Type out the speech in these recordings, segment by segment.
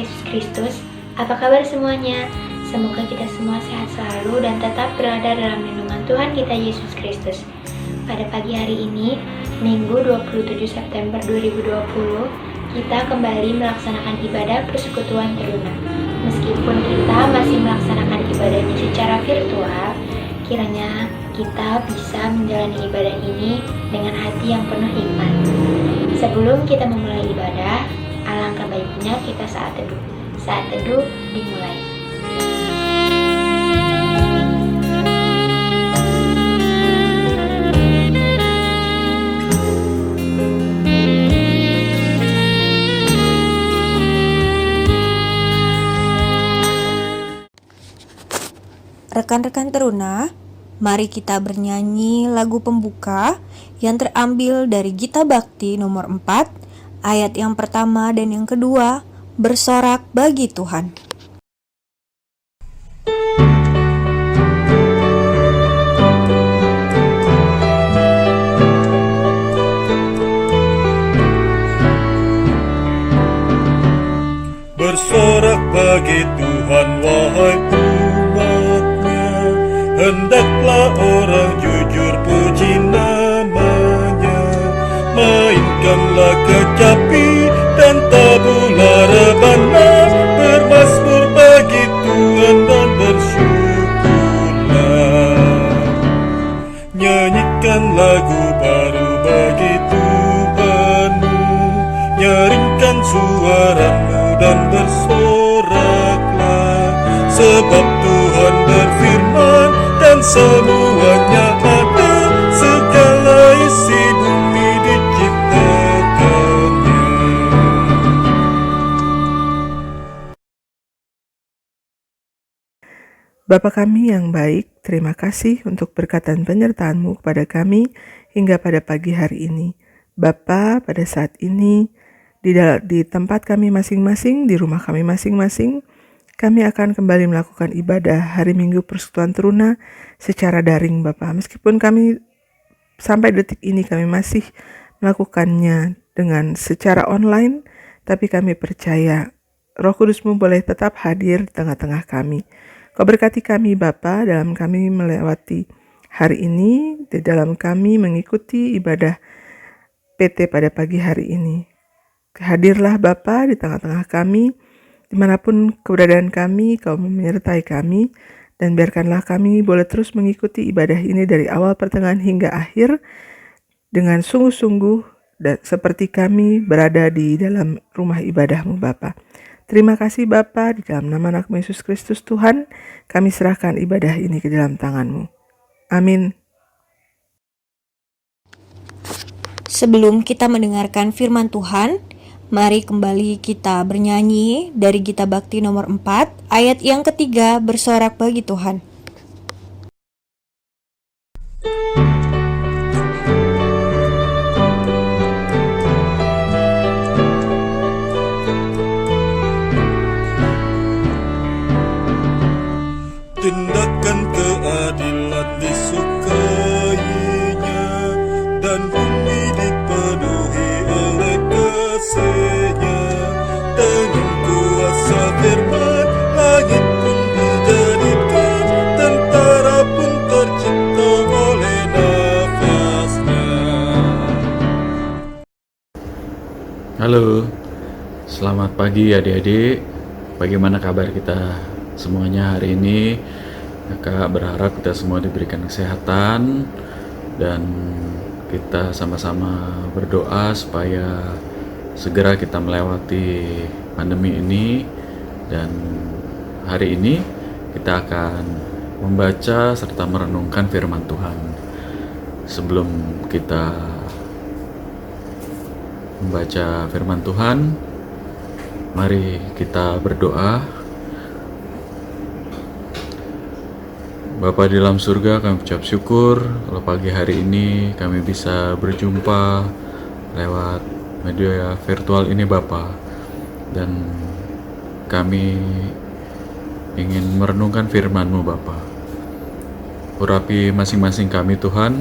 Yesus Kristus. Apa kabar semuanya? Semoga kita semua sehat selalu dan tetap berada dalam lindungan Tuhan kita Yesus Kristus. Pada pagi hari ini, Minggu 27 September 2020, kita kembali melaksanakan ibadah persekutuan teruna. Meskipun kita masih melaksanakan ibadahnya secara virtual, kiranya kita bisa menjalani ibadah ini dengan hati yang penuh hikmat. Sebelum kita memulai ibadah, alangkah baiknya kita saat teduh. Saat teduh dimulai. Rekan-rekan teruna, mari kita bernyanyi lagu pembuka yang terambil dari Gita Bakti nomor 4, ayat yang pertama dan yang kedua, bersorak bagi Tuhan. Bersorak bagi Tuhan, wahai umatnya, hendaklah orang jujur puji namanya. Mainkanlah kecapi dan tabula rebana, bermazmur bagi Tuhan dan bersyukurlah. Nyanyikan lagu baru bagi Tuhanmu, nyaringkan suaramu dan bersoraklah, sebab Tuhan berfirman dan semuanya ada, segala isi bumi diciptakannya. Bapa kami yang baik, terima kasih untuk berkat dan penyertaan-Mu kepada kami hingga pada pagi hari ini. Bapa, pada saat ini di tempat kami masing-masing, di rumah kami masing-masing, kami akan kembali melakukan ibadah hari Minggu Persekutuan Teruna secara daring, Bapa. Meskipun kami sampai detik ini kami masih melakukannya dengan secara online, tapi kami percaya Roh Kudus-Mu boleh tetap hadir di tengah-tengah kami. Kau berkati kami, Bapa, dalam kami melewati hari ini, di dalam kami mengikuti ibadah PT pada pagi hari ini. Hadirlah Bapa di tengah-tengah kami, dimanapun keberadaan kami, Kau menyertai kami, dan biarkanlah kami boleh terus mengikuti ibadah ini dari awal, pertengahan, hingga akhir, dengan sungguh-sungguh, dan seperti kami berada di dalam rumah ibadah-Mu, Bapa. Terima kasih Bapa, di dalam nama anak Yesus Kristus Tuhan, kami serahkan ibadah ini ke dalam tangan-Mu. Amin. Sebelum kita mendengarkan firman Tuhan, mari kembali kita bernyanyi dari Gita Bakti nomor 4, ayat yang ketiga, bersorak bagi Tuhan. Tindakan keadilan disukainya, dan bumi dipenuhi oleh kasih-Nya. Dengan kuasa firman, langit pun dijadikan, tentara pun tercipta oleh nafas-Nya. Halo, selamat pagi adik-adik. Bagaimana kabar kita semuanya hari ini? Kakak berharap kita semua diberikan kesehatan dan kita sama-sama berdoa supaya segera kita melewati pandemi ini. Dan hari ini kita akan membaca serta merenungkan firman Tuhan. Sebelum kita membaca firman Tuhan, mari kita berdoa. Bapa di dalam surga, kami ucap syukur kalau pagi hari ini kami bisa berjumpa lewat media virtual ini Bapa. Dan kami ingin merenungkan firman-Mu Bapa. Urapi masing-masing kami Tuhan,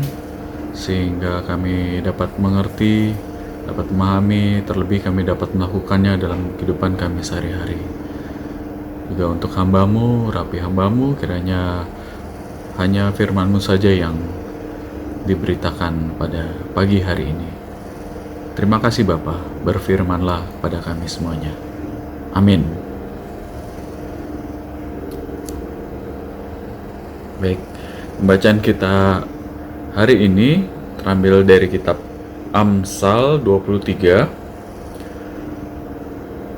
sehingga kami dapat mengerti dapat memahami, terlebih kami dapat melakukannya dalam kehidupan kami sehari-hari. Juga untuk hamba-Mu, rapi hamba-Mu, kiranya hanya firman-Mu saja yang diberitakan pada pagi hari ini. Terima kasih Bapa, berfirmanlah pada kami semuanya. Amin. Baik, pembacaan kita hari ini terambil dari kitab Amsal 23.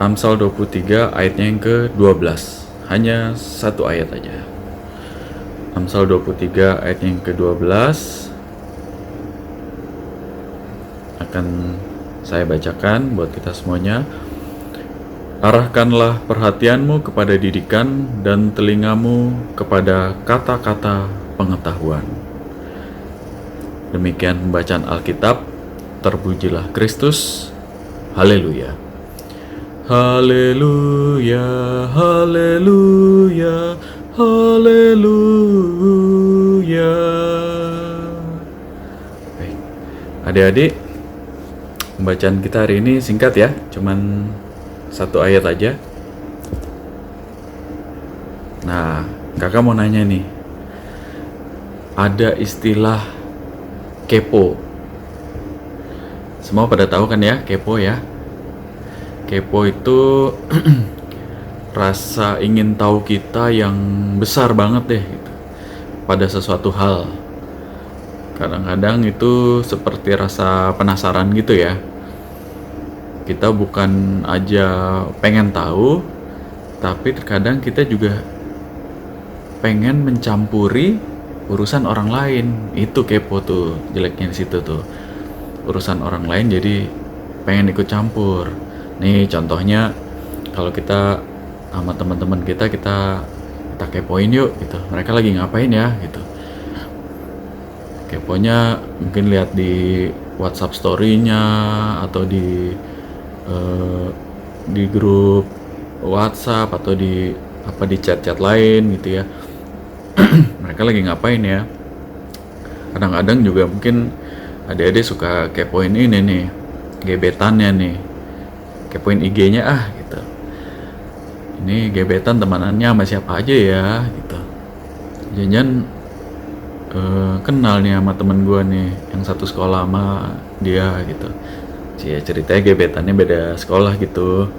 Amsal 23 ayatnya yang ke-12. Hanya satu ayat aja. Amsal 23 ayat yang ke-12 akan saya bacakan buat kita semuanya. Arahkanlah perhatianmu kepada didikan dan telingamu kepada kata-kata pengetahuan. Demikian pembacaan Alkitab. Terpujilah Kristus. Haleluya. Haleluya, haleluya, haleluya. Baik. Adik-adik, pembacaan kita hari ini singkat ya, cuman satu ayat aja. Nah, kakak mau nanya nih, ada istilah kepo. Semua pada tahu kan ya, kepo ya. Kepo itu rasa ingin tahu kita yang besar banget deh gitu, pada sesuatu hal. Kadang-kadang itu seperti rasa penasaran gitu ya. Kita bukan aja pengen tahu, tapi terkadang kita juga pengen mencampuri urusan orang lain. Itu kepo tuh, jeleknya di situ tuh. Urusan orang lain jadi pengen ikut campur. Nih contohnya, kalau kita sama teman-teman kita kepoin yuk gitu. Mereka lagi ngapain ya gitu. Keponya mungkin lihat di WhatsApp story-nya atau di grup WhatsApp atau di chat-chat lain gitu ya. Mereka lagi ngapain ya. Kadang-kadang juga mungkin adik-adik suka kepoin ini nih, gebetannya nih, kepoin IG-nya gitu. Ini gebetan temanannya sama siapa aja ya gitu. Jangan kenal nih sama temen gue nih yang satu sekolah sama dia gitu. Ceritanya gebetannya beda sekolah gitu.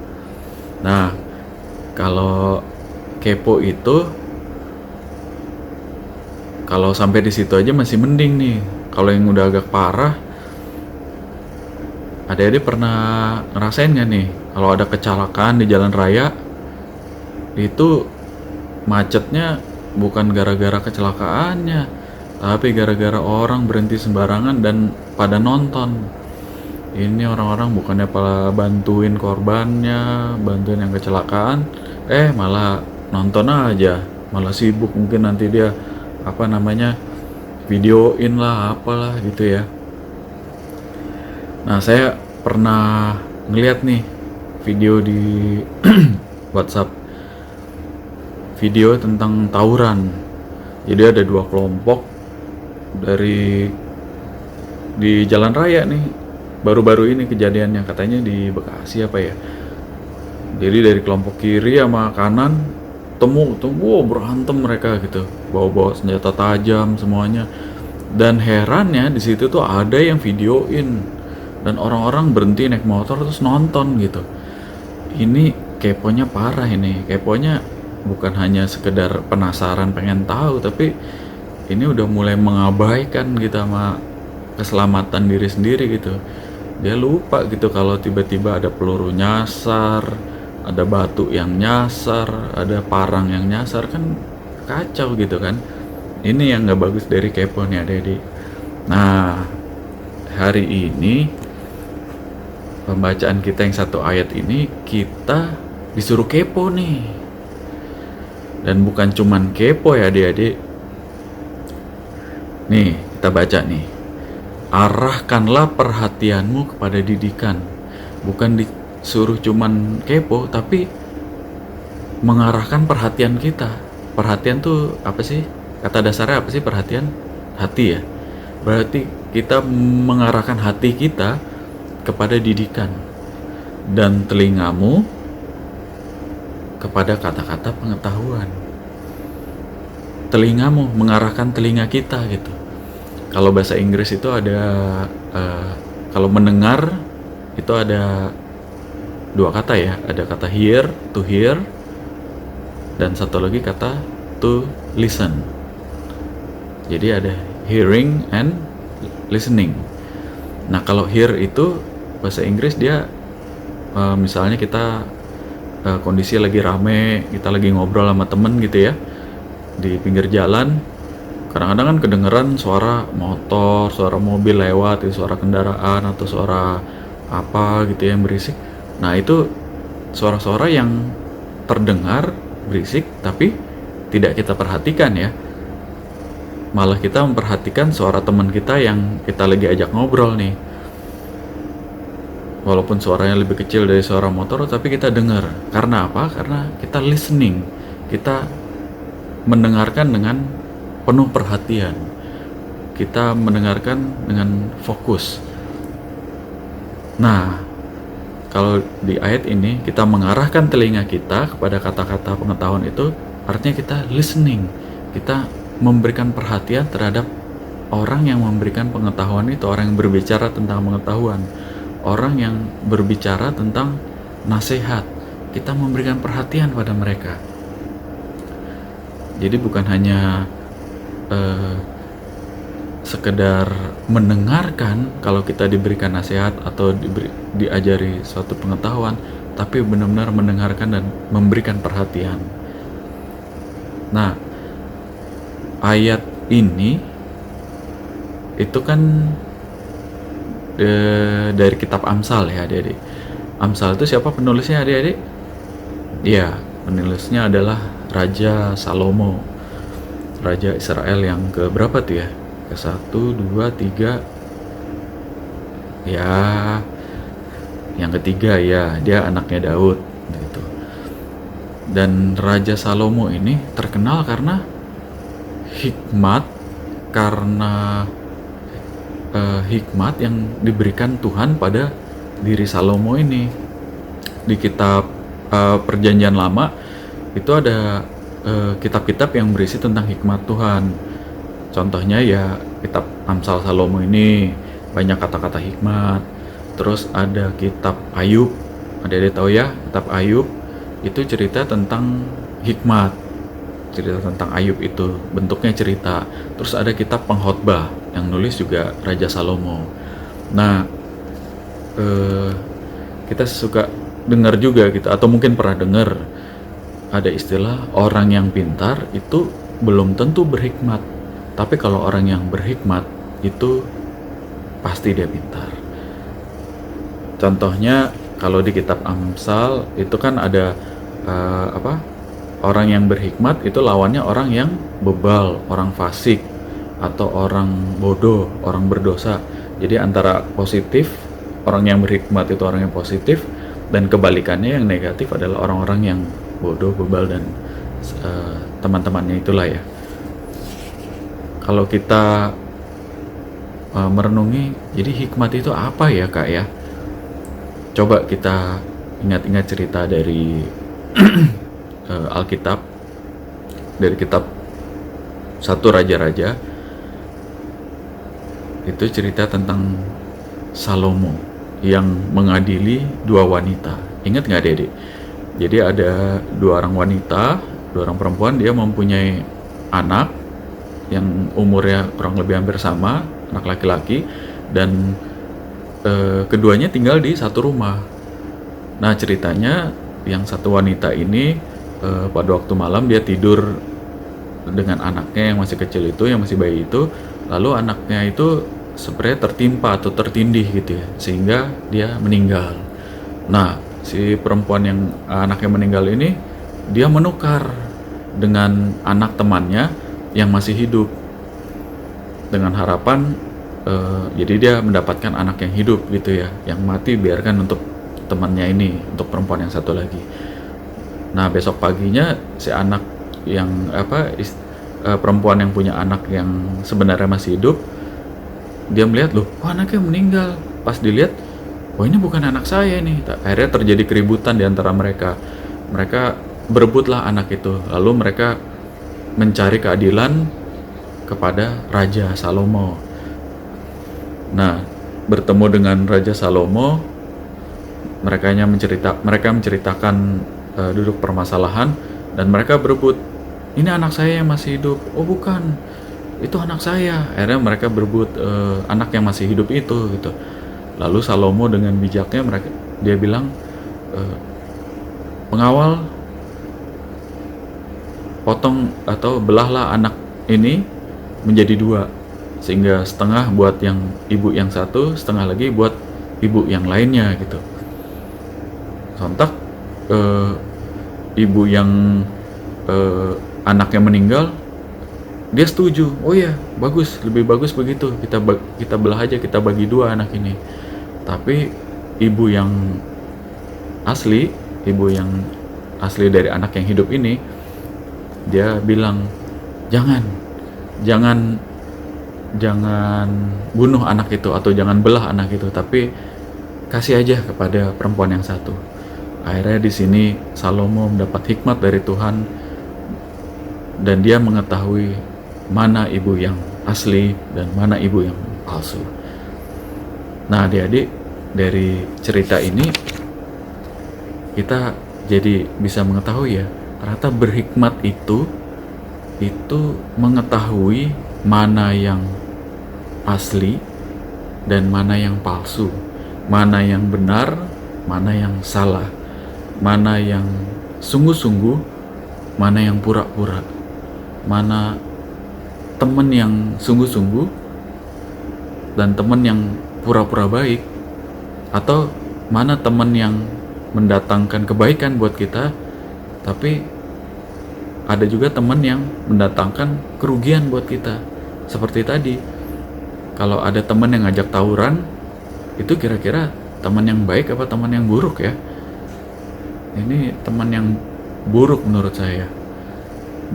Nah, kalau kepo itu, kalau sampai di situ aja masih mending nih. Kalau yang udah agak parah, adik-adik pernah ngerasain gak nih kalau ada kecelakaan di jalan raya, itu macetnya bukan gara-gara kecelakaannya, tapi gara-gara orang berhenti sembarangan dan pada nonton. Ini orang-orang bukannya pada bantuin korbannya, bantuin yang kecelakaan, malah nonton aja, malah sibuk, mungkin nanti dia videoin lah apalah gitu ya. Nah, saya pernah ngeliat nih video di WhatsApp, video tentang tawuran. Jadi ada dua kelompok di jalan raya nih. Baru-baru ini kejadiannya, katanya di Bekasi apa ya. Jadi dari kelompok kiri sama kanan berantem mereka gitu, bawa senjata tajam semuanya. Dan herannya di situ tuh ada yang videoin dan orang-orang berhenti naik motor terus nonton gitu. Ini keponya parah ini. Keponya bukan hanya sekedar penasaran pengen tahu, tapi ini udah mulai mengabaikan gitu sama keselamatan diri sendiri gitu. Dia lupa gitu kalau tiba-tiba ada peluru nyasar, ada batu yang nyasar, ada parang yang nyasar, kan kacau gitu kan. Ini yang gak bagus dari kepo nih adik-adik. Nah, hari ini pembacaan kita yang satu ayat ini, kita disuruh kepo nih. Dan bukan cuman kepo ya adik-adik. Nih, kita baca nih. Arahkanlah perhatianmu kepada didikan. Bukan disuruh cuman kepo, tapi mengarahkan perhatian kita. Perhatian tuh apa sih? Kata dasarnya apa sih perhatian? Hati ya. Berarti kita mengarahkan hati kita kepada didikan, dan telingamu kepada kata-kata pengetahuan. Telingamu mengarahkan telinga kita gitu. Kalau bahasa Inggris itu ada kalau mendengar itu ada dua kata ya, ada kata hear, to hear, dan satu lagi kata to listen. Jadi ada hearing and listening. Nah, kalau hear itu bahasa Inggris dia misalnya kita kondisi lagi rame, kita lagi ngobrol sama temen gitu ya di pinggir jalan, kadang-kadang kan kedengeran suara motor, suara mobil lewat, suara kendaraan atau suara apa gitu yang berisik. Nah, itu suara-suara yang terdengar berisik tapi tidak kita perhatikan ya, malah kita memperhatikan suara teman kita yang kita lagi ajak ngobrol nih, walaupun suaranya lebih kecil dari suara motor tapi kita dengar. Karena apa? Karena kita listening, kita mendengarkan dengan penuh perhatian, kita mendengarkan dengan fokus. Nah, kalau di ayat ini kita mengarahkan telinga kita kepada kata-kata pengetahuan, itu artinya kita listening, kita memberikan perhatian terhadap orang yang memberikan pengetahuan itu, orang yang berbicara tentang pengetahuan, orang yang berbicara tentang nasihat. Kita memberikan perhatian pada mereka. Jadi bukan hanya sekedar mendengarkan kalau kita diberikan nasihat atau diajari suatu pengetahuan, tapi benar-benar mendengarkan dan memberikan perhatian. Nah, ayat ini itu kan dari kitab Amsal ya adik-adik. Amsal itu siapa penulisnya adik-adik? Ya, penulisnya adalah Raja Salomo, Raja Israel yang ke berapa tuh ya? Ke 1, 2, 3. Ya, yang ketiga ya, dia anaknya Daud gitu. Dan Raja Salomo ini terkenal karena hikmat, karena hikmat yang diberikan Tuhan pada diri Salomo ini. Di kitab Perjanjian Lama itu ada kitab-kitab yang berisi tentang hikmat Tuhan. Contohnya ya kitab Amsal Salomo ini banyak kata-kata hikmat. Terus ada kitab Ayub, ada tahu ya, kitab Ayub itu cerita tentang hikmat, cerita tentang Ayub, itu bentuknya cerita. Terus ada kitab Pengkhotbah yang nulis juga Raja Salomo. Nah, kita suka dengar juga gitu, atau mungkin pernah dengar ada istilah orang yang pintar itu belum tentu berhikmat, tapi kalau orang yang berhikmat itu pasti dia pintar. Contohnya kalau di kitab Amsal itu kan ada orang yang berhikmat itu lawannya orang yang bebal, orang fasik, atau orang bodoh, orang berdosa. Jadi antara positif, orang yang berhikmat itu orang yang positif, dan kebalikannya yang negatif adalah orang-orang yang bodoh, bebal, dan teman-temannya itulah ya. Kalau kita merenungi, jadi hikmat itu apa ya kak ya? Coba kita ingat-ingat cerita dari Alkitab, dari kitab 1 Raja-Raja. Itu cerita tentang Salomo yang mengadili 2 wanita. Ingat nggak adik-adik? Jadi ada 2 orang wanita, 2 orang perempuan, dia mempunyai anak yang umurnya kurang lebih hampir sama, anak laki-laki, dan keduanya tinggal di satu rumah. Nah, ceritanya yang satu wanita ini pada waktu malam dia tidur dengan anaknya yang masih kecil itu, yang masih bayi itu, lalu anaknya itu sebenarnya tertimpa atau tertindih gitu ya, sehingga dia meninggal. Nah, si perempuan yang anaknya meninggal ini, dia menukar dengan anak temannya yang masih hidup, dengan harapan jadi dia mendapatkan anak yang hidup gitu ya, yang mati biarkan untuk temannya ini, untuk perempuan yang satu lagi. Nah, besok paginya si anak yang perempuan yang punya anak yang sebenarnya masih hidup, dia melihat, loh, anaknya meninggal. Pas dilihat, oh ini bukan anak saya nih. Akhirnya terjadi keributan di antara mereka. Mereka berebutlah anak itu. Lalu mereka mencari keadilan kepada Raja Salomo. Nah, bertemu dengan Raja Salomo, mereka menceritakan duduk permasalahan, dan mereka berebut, ini anak saya yang masih hidup. Oh bukan, itu anak saya. Akhirnya mereka berebut anak yang masih hidup itu gitu. Lalu Salomo dengan bijaknya dia bilang, pengawal, potong atau belahlah anak ini menjadi dua, sehingga setengah buat yang ibu yang satu, setengah lagi buat ibu yang lainnya gitu. Sontak ibu yang anaknya meninggal, dia setuju. Oh ya, bagus, lebih bagus begitu. Kita belah aja, kita bagi dua anak ini. Tapi ibu yang asli dari anak yang hidup ini, dia bilang, jangan bunuh anak itu atau jangan belah anak itu, tapi kasih aja kepada perempuan yang satu. Akhirnya di sini Salomo mendapat hikmat dari Tuhan, dan dia mengetahui mana ibu yang asli dan mana ibu yang palsu. Nah, adik-adik, dari cerita ini kita jadi bisa mengetahui ya, ternyata berhikmat itu mengetahui mana yang asli dan mana yang palsu, mana yang benar, mana yang salah, mana yang sungguh-sungguh, mana yang pura-pura, mana teman yang sungguh-sungguh dan teman yang pura-pura baik, atau mana teman yang mendatangkan kebaikan buat kita, tapi ada juga teman yang mendatangkan kerugian buat kita. Seperti tadi, kalau ada teman yang ngajak tawuran, itu kira-kira teman yang baik apa teman yang buruk ya? Ini teman yang buruk menurut saya.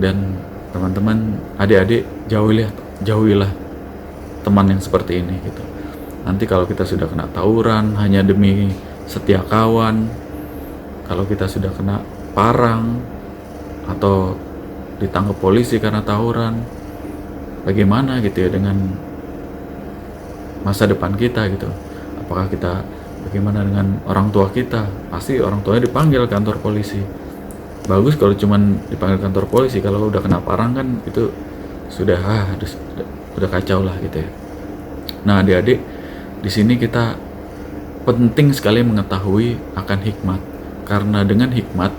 Dan teman-teman, adik-adik, jauhilah teman yang seperti ini gitu. Nanti kalau kita sudah kena tawuran hanya demi setia kawan, kalau kita sudah kena parang atau ditangkap polisi karena tawuran, bagaimana gitu ya dengan masa depan kita gitu? Apakah kita, bagaimana dengan orang tua kita? Pasti orang tuanya dipanggil kantor polisi. Bagus kalau cuman dipanggil kantor polisi, kalau udah kena parang kan itu sudah kacau lah gitu ya. Nah, adik-adik, di sini kita penting sekali mengetahui akan hikmat, karena dengan hikmat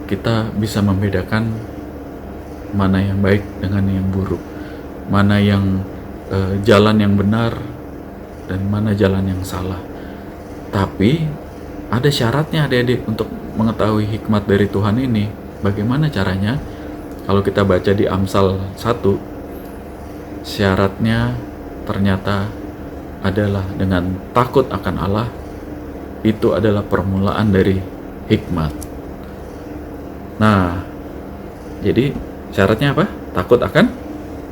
kita bisa membedakan mana yang baik dengan yang buruk, mana yang jalan yang benar dan mana jalan yang salah. Tapi ada syaratnya adik-adik untuk mengetahui hikmat dari Tuhan ini. Bagaimana caranya? Kalau kita baca di Amsal 1, syaratnya ternyata adalah dengan takut akan Allah. Itu adalah permulaan dari hikmat. Nah, jadi syaratnya apa? Takut akan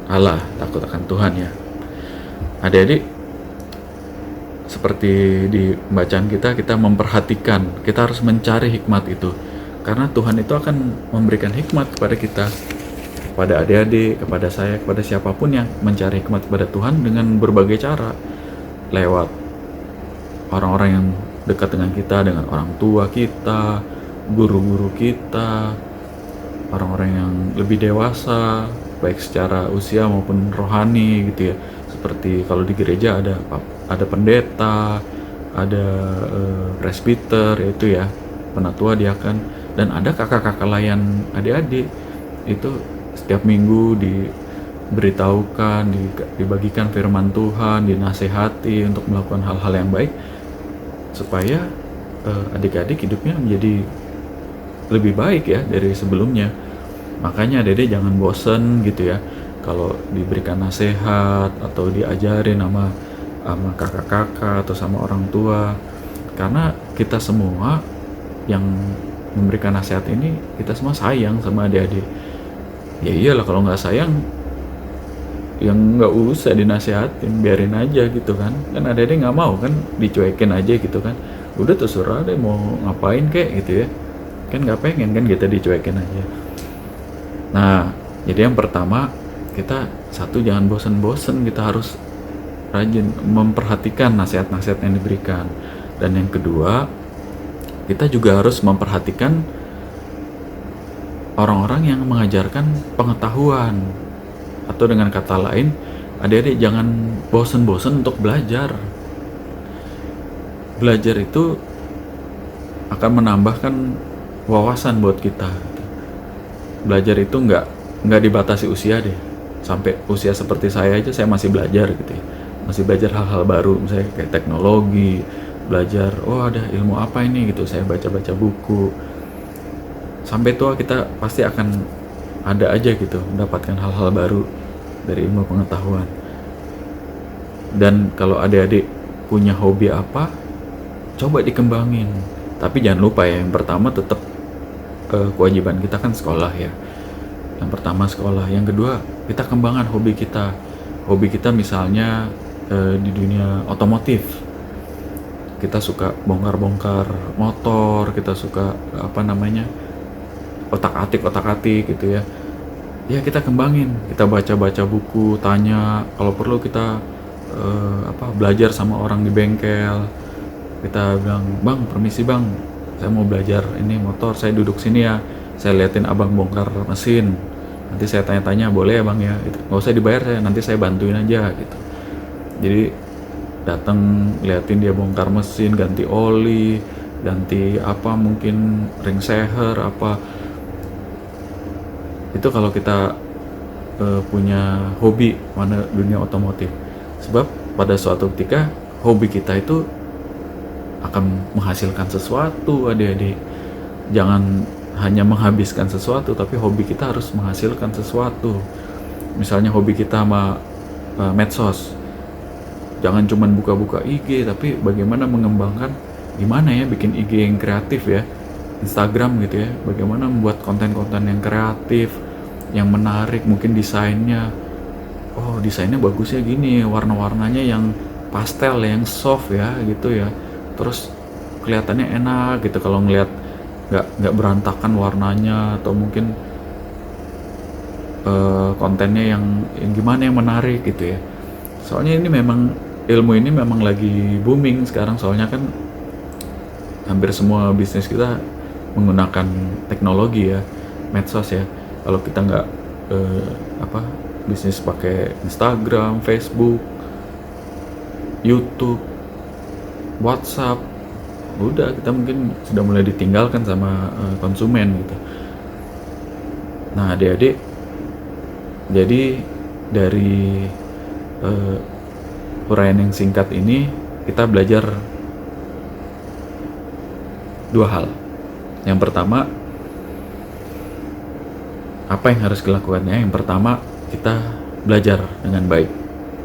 Allah, takut akan Tuhan ya. Adik-adik, seperti di bacaan kita memperhatikan, kita harus mencari hikmat itu. Karena Tuhan itu akan memberikan hikmat kepada kita, kepada adik-adik, kepada saya, kepada siapapun yang mencari hikmat kepada Tuhan dengan berbagai cara. Lewat orang-orang yang dekat dengan kita, dengan orang tua kita, guru-guru kita, orang-orang yang lebih dewasa, baik secara usia maupun rohani gitu ya. Seperti kalau di gereja ada pendeta, ada presbiter, yaitu ya penatua, diaken, dan ada kakak-kakak layan adik-adik. Itu setiap minggu diberitahukan, dibagikan firman Tuhan, dinasehati untuk melakukan hal-hal yang baik supaya adik-adik hidupnya menjadi lebih baik ya dari sebelumnya. Makanya adik-adik jangan bosen gitu ya kalau diberikan nasihat atau diajarin sama kakak-kakak atau sama orang tua, karena kita semua yang memberikan nasihat ini, kita semua sayang sama adik-adik. Ya iyalah, kalau nggak sayang yang nggak usah dinasehatin, biarin aja gitu kan adik-adik nggak mau kan dicuekin aja gitu kan, udah terserah deh mau ngapain kayak gitu ya kan, nggak pengen kan kita dicuekin aja. Nah jadi yang pertama, kita satu, jangan bosen-bosen, kita harus rajin memperhatikan nasihat-nasihat yang diberikan. Dan yang kedua, kita juga harus memperhatikan orang-orang yang mengajarkan pengetahuan. Atau dengan kata lain, adik-adik jangan bosen-bosen untuk belajar. Belajar itu akan menambahkan wawasan buat kita. Belajar itu nggak dibatasi usia deh. Sampai usia seperti saya aja saya masih belajar gitu ya. Masih belajar hal-hal baru, misalnya kayak teknologi, belajar, oh ada ilmu apa ini gitu, saya baca-baca buku. Sampai tua kita pasti akan ada aja gitu mendapatkan hal-hal baru dari ilmu pengetahuan. Dan kalau adik-adik punya hobi apa, coba dikembangin. Tapi jangan lupa ya, yang pertama tetap kewajiban kita kan sekolah ya. Yang pertama sekolah, yang kedua kita kembangkan hobi kita. Hobi kita misalnya di dunia otomotif, kita suka bongkar-bongkar motor, kita suka otak-atik gitu ya. Ya kita kembangin, kita baca-baca buku, tanya, kalau perlu kita belajar sama orang di bengkel. Kita bilang, bang permisi bang, saya mau belajar ini motor, saya duduk sini ya, saya liatin abang bongkar mesin, nanti saya tanya-tanya boleh ya bang ya, nggak usah dibayar, nanti saya bantuin aja gitu. Jadi datang liatin dia bongkar mesin, ganti oli, ganti mungkin ring seher itu kalau kita punya hobi mana dunia otomotif. Sebab pada suatu ketika hobi kita itu akan menghasilkan sesuatu, adik-adik. Jangan hanya menghabiskan sesuatu, tapi hobi kita harus menghasilkan sesuatu. Misalnya hobi kita sama medsos, jangan cuman buka-buka IG, tapi bagaimana mengembangkan, gimana ya bikin IG yang kreatif ya, Instagram gitu ya, bagaimana membuat konten-konten yang kreatif, yang menarik, mungkin desainnya, oh desainnya bagus ya gini, warna-warnanya yang pastel, yang soft ya gitu ya, terus kelihatannya enak gitu kalau ngelihat, nggak berantakan warnanya, atau mungkin kontennya yang gimana yang menarik gitu ya. Soalnya ini memang ilmu ini memang lagi booming sekarang, soalnya kan hampir semua bisnis kita menggunakan teknologi ya, medsos ya. Kalau kita nggak bisnis pakai Instagram, Facebook, YouTube, WhatsApp, udah kita mungkin sudah mulai ditinggalkan sama konsumen gitu. Nah adik-adik, jadi dari uraian yang singkat ini kita belajar dua hal. Yang pertama, apa yang harus dilakukannya? Yang pertama, kita belajar dengan baik.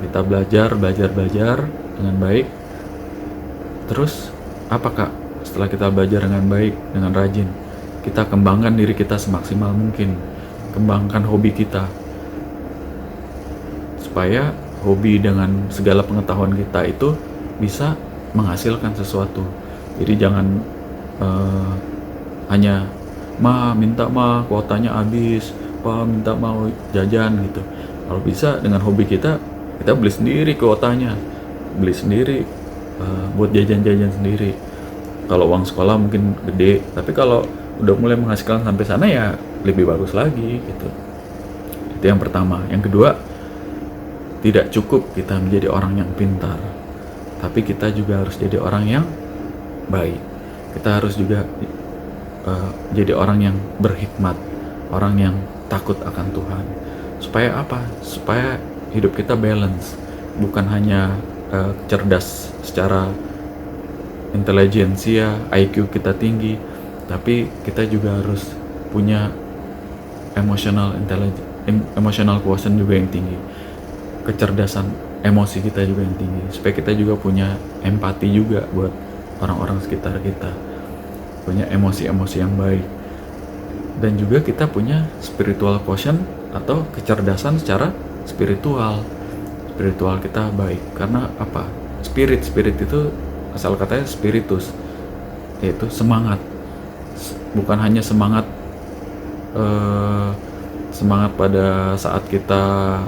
Kita belajar dengan baik. Terus apa kak? Setelah kita belajar dengan baik, dengan rajin, kita kembangkan diri kita semaksimal mungkin. Kembangkan hobi kita, supaya hobi dengan segala pengetahuan kita itu bisa menghasilkan sesuatu. Jadi jangan hanya minta kuotanya habis, minta mau jajan gitu. Kalau bisa dengan hobi kita beli sendiri kuotanya, beli sendiri, buat jajan-jajan sendiri. Kalau uang sekolah mungkin gede, tapi kalau udah mulai menghasilkan sampai sana ya lebih bagus lagi gitu. Itu yang pertama. Yang kedua, tidak cukup kita menjadi orang yang pintar, tapi kita juga harus jadi orang yang baik. Kita harus juga jadi orang yang berhikmat, orang yang takut akan Tuhan. Supaya apa? Supaya hidup kita balance, bukan hanya cerdas secara intelijensia, IQ kita tinggi, tapi kita juga harus punya emotional quotient juga yang tinggi, kecerdasan emosi kita juga yang tinggi, supaya kita juga punya empati juga buat orang-orang sekitar kita, punya emosi-emosi yang baik, dan juga kita punya spiritual quotient atau kecerdasan secara spiritual kita baik. Karena apa? Spirit itu asal katanya spiritus, yaitu semangat. Bukan hanya semangat semangat pada saat kita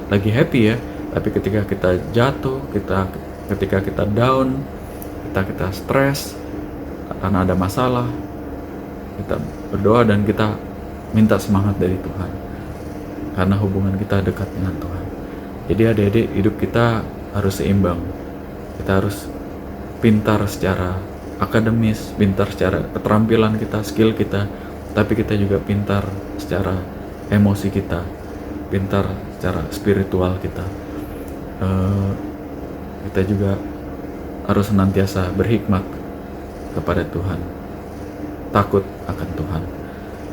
lagi happy ya, tapi ketika kita jatuh, ketika kita down, kita stres karena ada masalah, kita berdoa dan kita minta semangat dari Tuhan, karena hubungan kita dekat dengan Tuhan. Jadi adik-adik, hidup kita harus seimbang. Kita harus pintar secara akademis, pintar secara keterampilan kita, skill kita, tapi kita juga pintar secara emosi kita, pintar secara spiritual kita. Kita juga harus senantiasa berhikmat kepada Tuhan, takut akan Tuhan.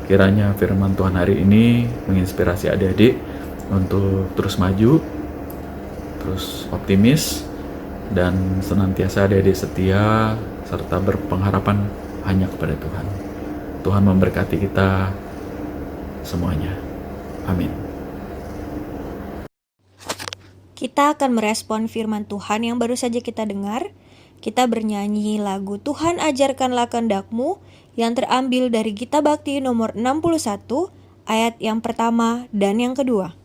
Kiranya firman Tuhan hari ini menginspirasi adik-adik untuk terus maju, terus optimis, dan senantiasa adik-adik setia serta berpengharapan hanya kepada Tuhan. Tuhan memberkati kita semuanya. Amin. Kita akan merespon firman Tuhan yang baru saja kita dengar. Kita bernyanyi lagu Tuhan Ajarkanlah Kehendak-Mu yang terambil dari Gita Bakti nomor 61, ayat yang pertama dan yang kedua.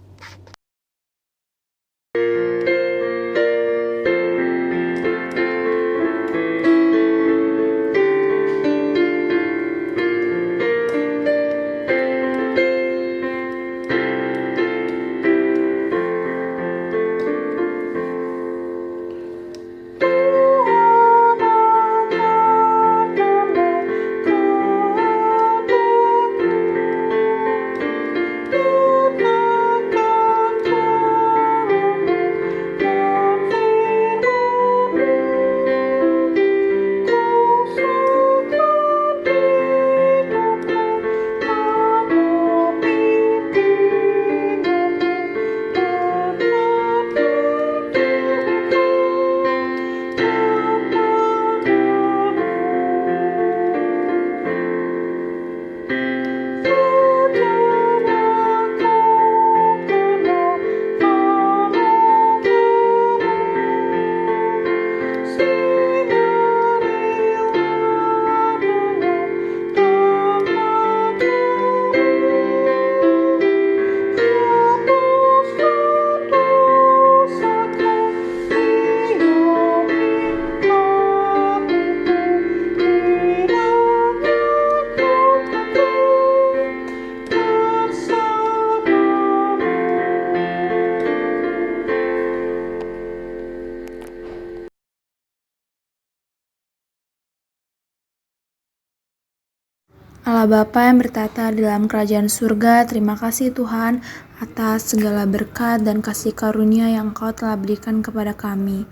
Allah Bapa yang bertata dalam kerajaan surga, terima kasih Tuhan atas segala berkat dan kasih karunia yang Engkau telah berikan kepada kami.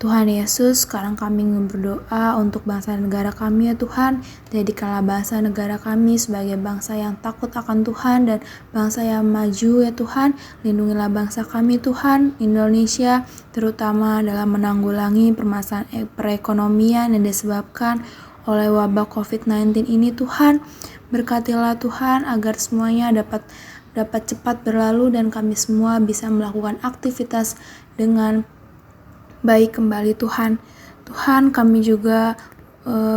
Tuhan Yesus, sekarang kami ingin berdoa untuk bangsa dan negara kami ya Tuhan. Jadikanlah bangsa negara kami sebagai bangsa yang takut akan Tuhan dan bangsa yang maju ya Tuhan. Lindungilah bangsa kami Tuhan, Indonesia, terutama dalam menanggulangi permasalahan perekonomian yang disebabkan oleh wabah COVID-19 ini Tuhan. Berkatilah Tuhan agar semuanya dapat cepat berlalu dan kami semua bisa melakukan aktivitas dengan baik kembali Tuhan. Tuhan, kami juga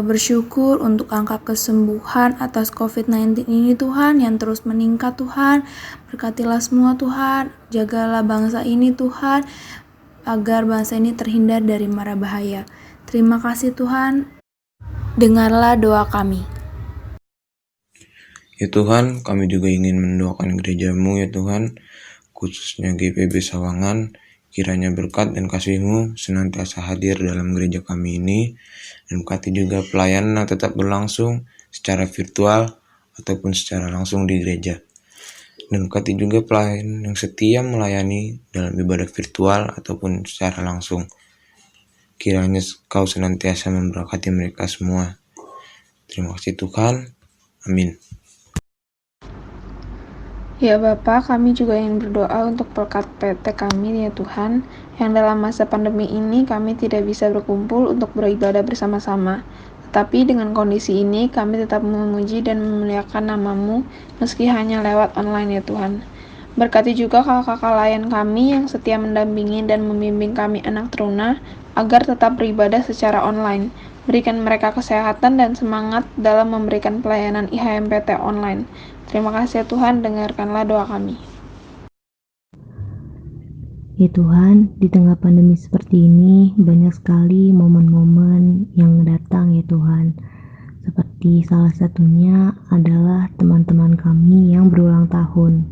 bersyukur untuk angka kesembuhan atas COVID-19 ini Tuhan yang terus meningkat Tuhan. Berkatilah semua Tuhan, jagalah bangsa ini Tuhan agar bangsa ini terhindar dari mara bahaya. Terima kasih Tuhan. Dengarlah doa kami. Ya Tuhan, kami juga ingin mendoakan gereja-Mu ya Tuhan, khususnya GPB Sawangan. Kiranya berkat dan kasih-Mu senantiasa hadir dalam gereja kami ini, dan berkati juga pelayanan yang tetap berlangsung secara virtual ataupun secara langsung di gereja. Dan berkati juga pelayan yang setia melayani dalam ibadah virtual ataupun secara langsung. Kiranya Kau senantiasa memberkati mereka semua. Terima kasih Tuhan. Amin. Ya Bapa, kami juga ingin berdoa untuk berkat PT kami ya Tuhan, yang dalam masa pandemi ini kami tidak bisa berkumpul untuk beribadah bersama-sama. Tetapi dengan kondisi ini kami tetap memuji dan memuliakan nama-Mu meski hanya lewat online ya Tuhan. Berkati juga kakak-kakak layan kami yang setia mendampingi dan membimbing kami anak teruna agar tetap beribadah secara online. Berikan mereka kesehatan dan semangat dalam memberikan pelayanan IHMPT online. Terima kasih ya Tuhan, dengarkanlah doa kami. Ya Tuhan, di tengah pandemi seperti ini, banyak sekali momen-momen yang datang ya Tuhan. Seperti salah satunya adalah teman-teman kami yang berulang tahun.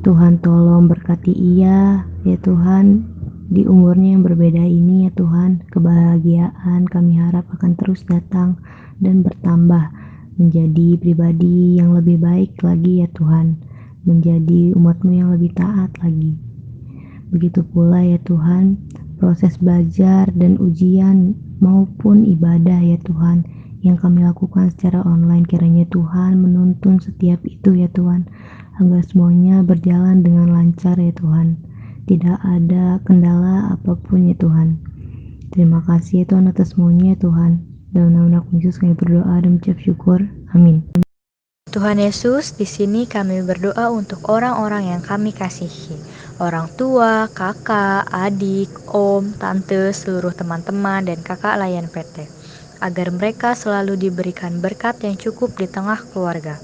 Tuhan tolong berkati ia, ya Tuhan, di umurnya yang berbeda ini ya Tuhan. Kebahagiaan kami harap akan terus datang dan bertambah menjadi pribadi yang lebih baik lagi ya Tuhan, menjadi umat-Mu yang lebih taat lagi. Begitu pula ya Tuhan, proses belajar dan ujian maupun ibadah ya Tuhan yang kami lakukan secara online, kiranya Tuhan menuntun setiap itu ya Tuhan, agar semuanya berjalan dengan lancar ya Tuhan, tidak ada kendala apapun ya Tuhan. Terima kasih ya Tuhan atas semuanya ya Tuhan. Dalam nama Yesus kami berdoa dan mengucap syukur. Amin. Tuhan Yesus, di sini kami berdoa untuk orang-orang yang kami kasihi. Orang tua, kakak, adik, om, tante, seluruh teman-teman, dan kakak layan PT. Agar mereka selalu diberikan berkat yang cukup di tengah keluarga.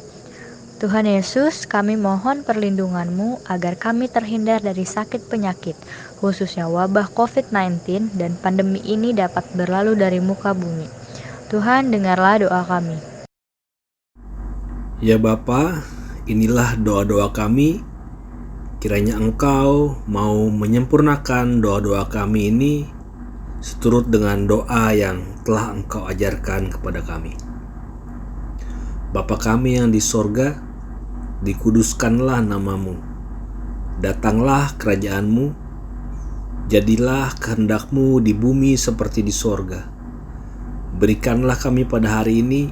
Tuhan Yesus, kami mohon perlindungan-Mu agar kami terhindar dari sakit penyakit, khususnya wabah COVID-19 dan pandemi ini dapat berlalu dari muka bumi. Tuhan, dengarlah doa kami. Ya Bapa, inilah doa-doa kami. Kiranya Engkau mau menyempurnakan doa-doa kami ini seturut dengan doa yang telah Engkau ajarkan kepada kami. Bapa kami yang di sorga, dikuduskanlah nama-Mu. Datanglah kerajaan-Mu. Jadilah kehendak-Mu di bumi seperti di sorga. Berikanlah kami pada hari ini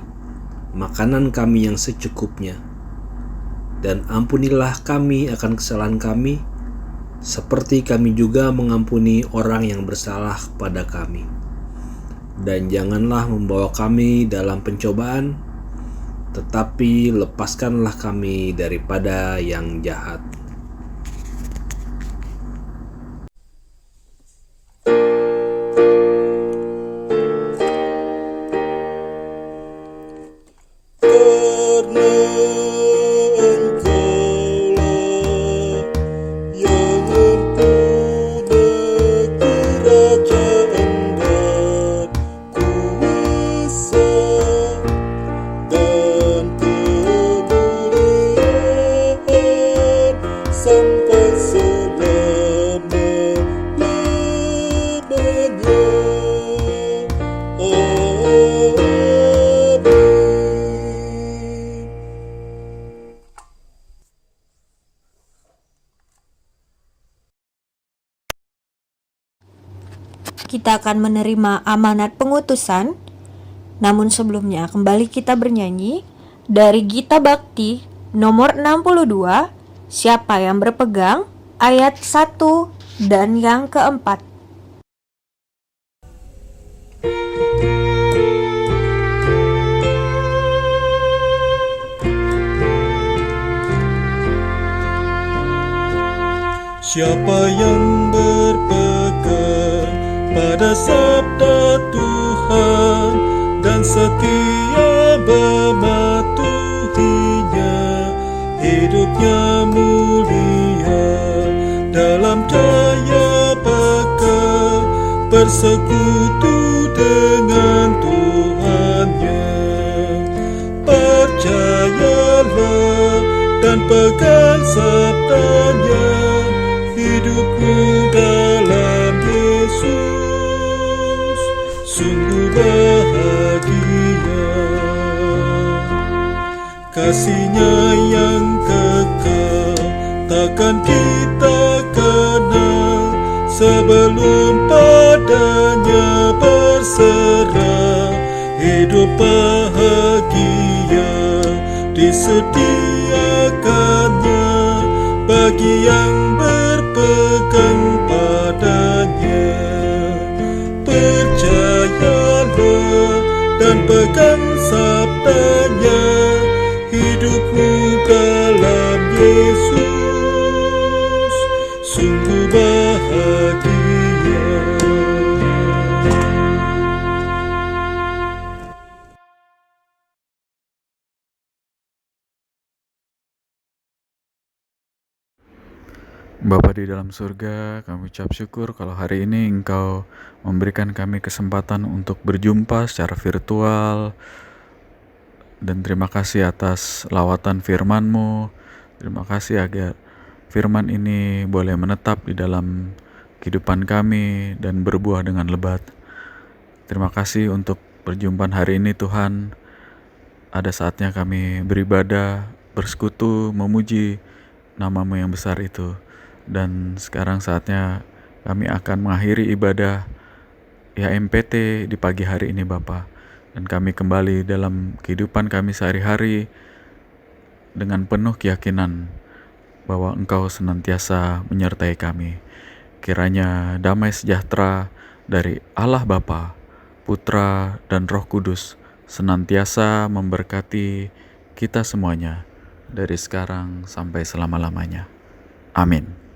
makanan kami yang secukupnya. Dan ampunilah kami akan kesalahan kami, seperti kami juga mengampuni orang yang bersalah kepada kami. Dan janganlah membawa kami dalam pencobaan, tetapi lepaskanlah kami daripada yang jahat. Kita akan menerima amanat pengutusan. Namun sebelumnya kembali kita bernyanyi dari Gita Bakti nomor 62, Siapa yang berpegang, ayat 1 dan yang keempat. Siapa yang berpegang pada sabda Tuhan dan setia mematuhinya, hidupnya mulia dalam jaya bekal, bersekutu dengan Tuhannya. Percayalah dan pegang sabdanya, hidupku dalam Yesus sungguh bahagia. Kasih-Nya yang kekal takkan kita kenal sebelum padanya berserah. Hidup bahagia disediakannya bagi yang berpegang padanya. Percayalah dan pegang sabdanya, hidupmu dalam Yesus sungguh bahagia. Bapa di dalam surga, kami ucap syukur kalau hari ini Engkau memberikan kami kesempatan untuk berjumpa secara virtual. Dan terima kasih atas lawatan firman-Mu. Terima kasih agar firman ini boleh menetap di dalam kehidupan kami dan berbuah dengan lebat. Terima kasih untuk perjumpaan hari ini Tuhan. Ada saatnya kami beribadah, bersekutu, memuji nama-Mu yang besar itu. Dan sekarang saatnya kami akan mengakhiri ibadah YMPT di pagi hari ini Bapa. Dan kami kembali dalam kehidupan kami sehari-hari dengan penuh keyakinan bahwa Engkau senantiasa menyertai kami. Kiranya damai sejahtera dari Allah Bapa, Putra, dan Roh Kudus senantiasa memberkati kita semuanya dari sekarang sampai selama-lamanya. Amin.